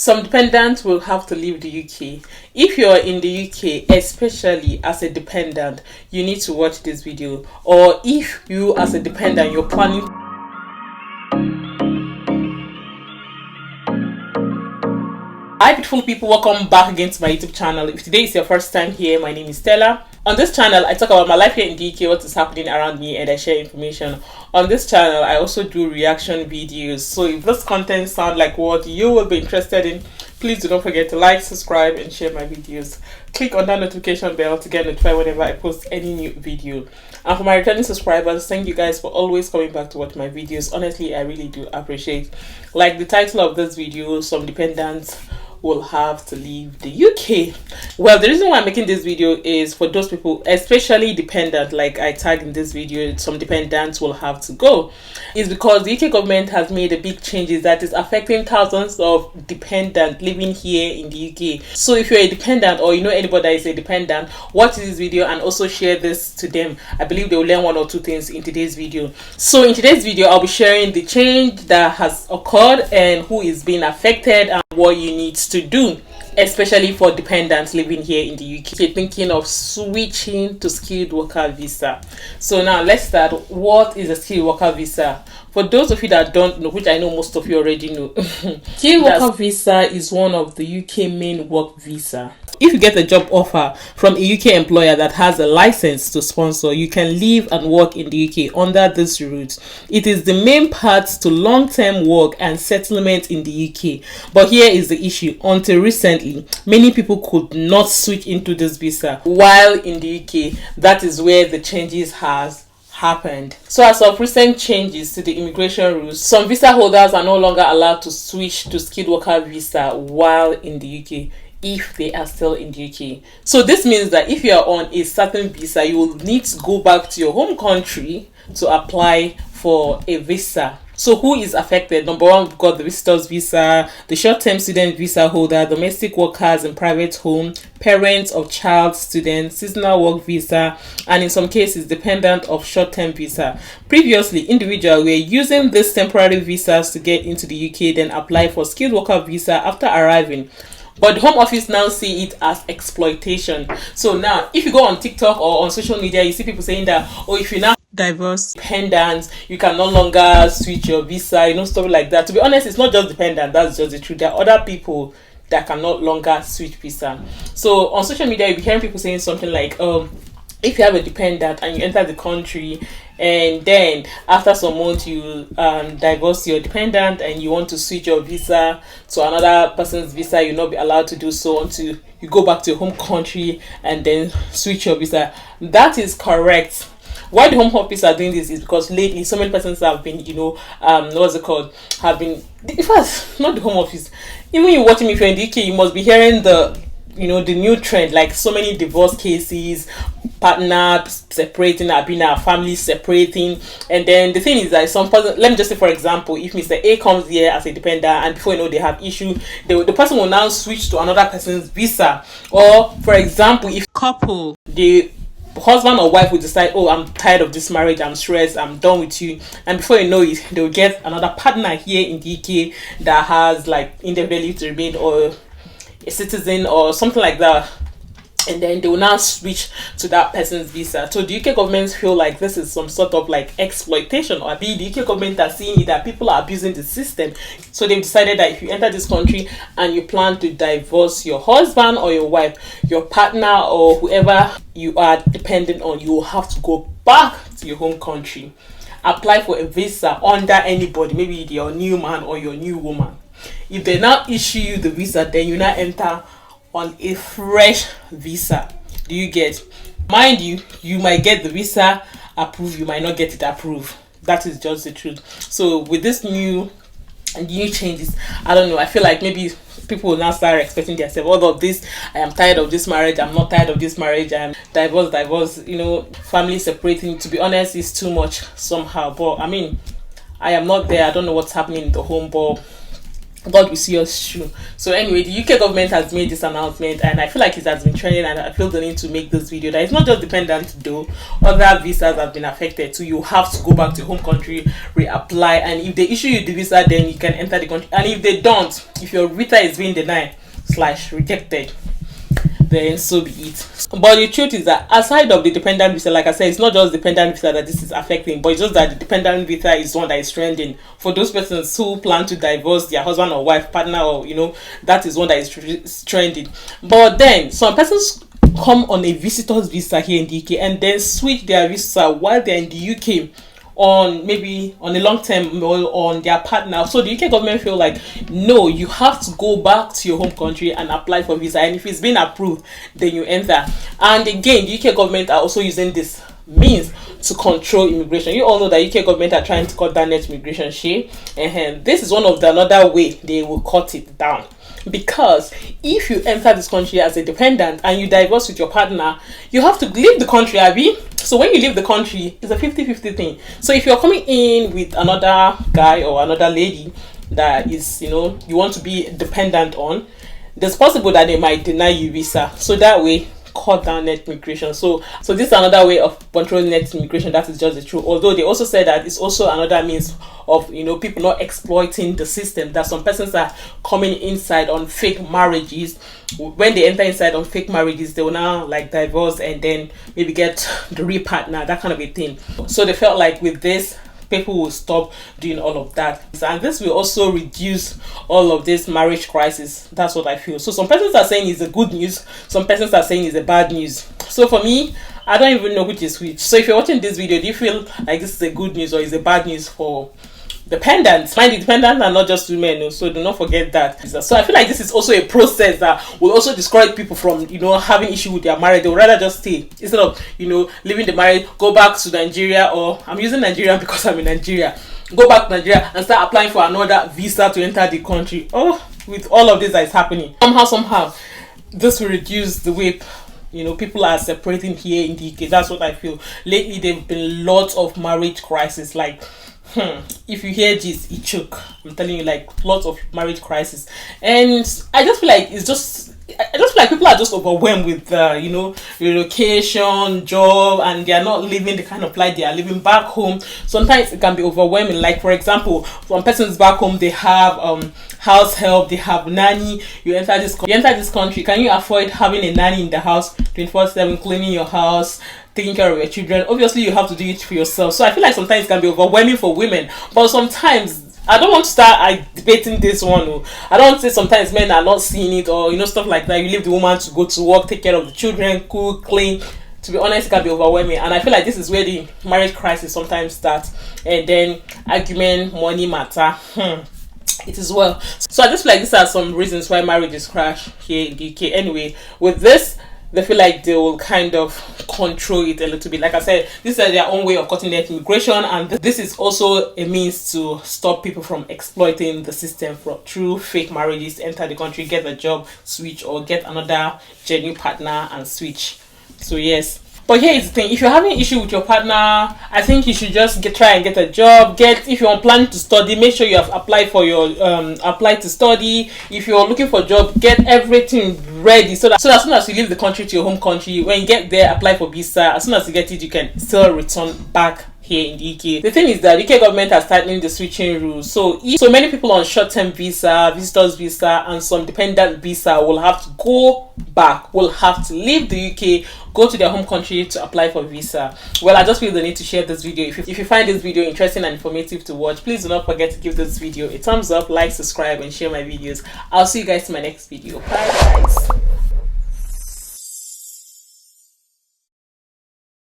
Some dependents will have to leave the UK. If you're in the UK, especially as a dependent, you need to watch this video. Or if you as a dependent, you're planning. Hi beautiful people, welcome back again to my YouTube channel. If today is your first time here, my name is Stella. On this channel, I talk about my life here in the UK, what is happening around me, and I share information. On this channel, I also do reaction videos. So if this content sounds like what you will be interested in, please do not forget to like, subscribe, and share my videos. Click on that notification bell to get notified whenever I post any new video. And for my returning subscribers, thank you guys for always coming back to watch my videos. Honestly, I really do appreciate. Like the title of this video, some dependents will have to leave the UK. Well, the reason why I'm making this video is for those people, especially dependent, like I tagged in this video, some dependents will have to go. Is because the UK government has made a big changes that is affecting thousands of dependents living here in the UK. So if you're a dependent or you know anybody that is a dependent, watch this video and also share this to them. I believe they will learn one or two things in today's video. So in today's video, I'll be sharing the change that has occurred and who is being affected and what you need to do, especially for dependents living here in the UK. You're thinking of switching to skilled worker visa. So now let's start. What is a skilled worker visa? For those of you that don't know, which I know most of you already know, skilled worker visa is one of the UK main work visa. If you get a job offer from a UK employer that has a license to sponsor, you can live and work in the UK under this route. It is the main path to long-term work and settlement in the UK. But here is the issue. Until recently, many people could not switch into this visa. While in the UK, that is where the changes has happened. So as of recent changes to the immigration rules, some visa holders are no longer allowed to switch to skilled worker visa while in the UK if they are still in the UK. So this means that if you are on a certain visa, you will need to go back to your home country to apply for a visa. So who is affected? Number one, we've got the visitors visa, the short-term student visa holder, domestic workers in private home, parents of child students, seasonal work visa, and in some cases dependent of short-term visa. Previously, individuals were using these temporary visas to get into the UK, then apply for skilled worker visa after arriving. But the Home Office now see it as exploitation. So now, if you go on TikTok or on social media, you see people saying that, oh, if you now divorce dependents, you can no longer switch your visa, stuff like that. To be honest, it's not just dependent, that's just the truth. There are other people that can no longer switch visa. So on social media, you'll be hearing people saying something like, if you have a dependent and you enter the country and then after some months you divorce your dependent and you want to switch your visa to another person's visa, you'll not be allowed to do so until you go back to your home country and then switch your visa. That is correct. Why the Home Office are doing this is because lately so many persons have been, have been, in fact, not the Home Office, even you watching me, if you're in the UK, you must be hearing the new trend, like so many divorce cases, partners separating, families separating. And then the thing is that some person, let me just say for example, if Mr. A comes here as a dependent and before they have issue, the person will now switch to another person's visa. Or for example, if couple, the husband or wife will decide, oh, I'm tired of this marriage, I'm stressed, I'm done with you, and before you know it, they'll get another partner here in the UK that has like indefinite leave to remain or a citizen or something like that, and then they will now switch to that person's visa. So the UK government feel like this is some sort of like exploitation, or the UK government are seeing it that people are abusing the system. So they've decided that if you enter this country and you plan to divorce your husband or your wife, your partner or whoever you are dependent on, you will have to go back to your home country, apply for a visa under anybody, maybe your new man or your new woman. If they now issue you the visa, then you now enter on a fresh visa. Do you get? Mind you, you might get the visa approved, you might not get it approved. That is just the truth. So with this new changes, I don't know, I feel like maybe people will now start expecting themselves, all of this, I am tired of this marriage, I'm not tired of this marriage, I'm divorce, family separating. To be honest, it's too much somehow. But I mean, I am not there, I don't know what's happening in the home, but God will see us through. So anyway, the UK government has made this announcement, and I feel like it has been trending, and I feel the need to make this video that it's not just dependent though. Other visas have been affected, so you have to go back to your home country, reapply, and if they issue you the visa, then you can enter the country. And if they don't, if your visa is being denied / rejected, then so be it. But the truth is that aside of the dependent visa, like I said, it's not just dependent visa that this is affecting, but it's just that the dependent visa is one that is trending for those persons who plan to divorce their husband or wife, partner, or that is one that is trending. But then some persons come on a visitor's visa here in the UK and then switch their visa while they're in the UK on maybe on a long term or on their partner. So the UK government feel like, no, you have to go back to your home country and apply for visa, and if it's been approved, then you enter. And again, the UK government are also using this means to control immigration. You all know that UK government are trying to cut down net migration share, and this is one of the another way they will cut it down. Because if you enter this country as a dependent and you divorce with your partner, you have to leave the country, Abby. So when you leave the country, it's a 50-50 thing. So if you're coming in with another guy or another lady that is, you want to be dependent on, there's possible that they might deny you visa. So that way, cut down net migration. So this is another way of controlling net migration. That is just the truth. Although they also said that it's also another means of people not exploiting the system, that some persons are coming inside on fake marriages. When they enter inside on fake marriages, they will now like divorce and then maybe get the real partner, that kind of a thing. So they felt like with this, people will stop doing all of that, and this will also reduce all of this marriage crisis. That's what I feel. So some persons are saying it's a good news, some persons are saying it's a bad news. So for me, I don't even know which is which. So if you're watching this video, do you feel like this is a good news or is a bad news for dependents? Mind, the dependents are not just women, so do not forget that. So I feel like this is also a process that will also discourage people from having issue with their marriage. They would rather just stay instead of leaving the marriage, go back to Nigeria, or I'm using Nigeria because I'm in Nigeria, go back to Nigeria and start applying for another visa to enter the country. With all of this that is happening, somehow this will reduce the way people are separating here in the UK. That's what I feel. Lately there have been lots of marriage crisis, like if you hear this, it choke. I'm telling you, like lots of marriage crisis, and I just feel like people are just overwhelmed with relocation, job, and they are not living the kind of life they are living back home. Sometimes it can be overwhelming. Like for example, some persons back home, they have house help, they have nanny. You enter this country, can you afford having a nanny in the house 24/7, cleaning your house, taking care of your children? Obviously you have to do it for yourself. So I feel like sometimes it can be overwhelming for women, but sometimes I don't want to start debating this one. I don't want to say sometimes men are not seeing it, or stuff like that. You leave the woman to go to work, take care of the children, cook, clean. To be honest, it can be overwhelming, and I feel like this is where the marriage crisis sometimes starts, and then argument, money matter. It is well. So I just feel like these are some reasons why marriages crash here in the UK. Anyway, with this, they feel like they will kind of control it a little bit. Like I said, this is their own way of cutting net immigration, and this is also a means to stop people from exploiting the system through fake marriages, enter the country, get a job, switch, or get another genuine partner and switch. So yes. But here is the thing: if you're having issue with your partner, I think you should just try and get a job. If you're planning to study, make sure you have applied for your apply to study. If you're looking for a job, get everything ready so that as soon as you leave the country to your home country, when you get there, apply for visa. As soon as you get it, you can still return back here in the UK. The thing is that the UK government has tightened the switching rules. So many people on short-term visa, visitors visa, and some dependent visa will have to go back, will have to leave the UK, go to their home country to apply for visa. Well, I just feel the need to share this video. If you find this video interesting and informative to watch, please do not forget to give this video a thumbs up, like, subscribe, and share my videos. I'll see you guys in my next video. Bye guys.